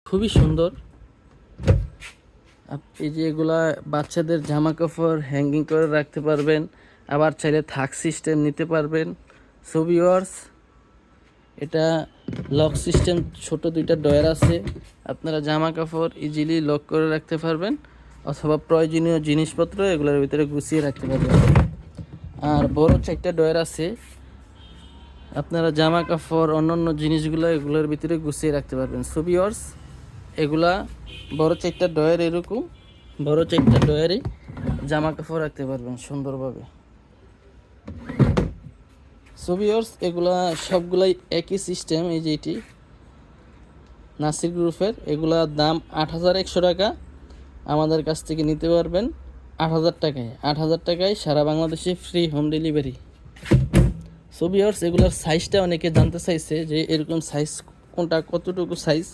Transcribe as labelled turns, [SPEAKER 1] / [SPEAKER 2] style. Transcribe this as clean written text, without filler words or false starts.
[SPEAKER 1] খুবই সুন্দর। এই যে এগুলা বাচ্চাদের জামা কাপড় হ্যাঙ্গিং করে রাখতে পারবেন, আবার চাইলে থাক সিস্টেম নিতে পারবেন। সো ভিউয়ার্স, এটা লক সিস্টেম, ছোট দুইটা ডয়ার আছে, আপনারা জামা কাপড় ইজিলি লক করে রাখতে পারবেন, অথবা প্রয়োজনীয় জিনিসপত্র এগুলোর ভিতরে গুছিয়ে রাখতে পারবেন। আর বড় চারটা ডয়ার আছে, আপনারা জামা কাপড় অন্যান্য জিনিসগুলো এগুলোর ভিতরে গুছিয়ে রাখতে পারবেন। সো ভিউয়ার্স, এগুলা বড় চারটা ডয়ার, এরকম বড় চারটা ডয়ারে জামা কাপড় রাখতে পারবেন সুন্দরভাবে। সো ভিউয়ার্স, এগুলা সবগুলাই একই সিস্টেম। এই যে এটি নাসির গ্রুপের, এগুলা দাম ৮,১০০ টাকা। আমাদের কাছ থেকে নিতে পারবেন ৮,০০০ টাকায়। ৮,০০০ টাকায় সারা বাংলাদেশে free home delivery. So viewers, এগুলোর সাইজটা অনেকে জানতে চাইছে যে এরকম সাইজ কোনটা, কতটুকু সাইজ।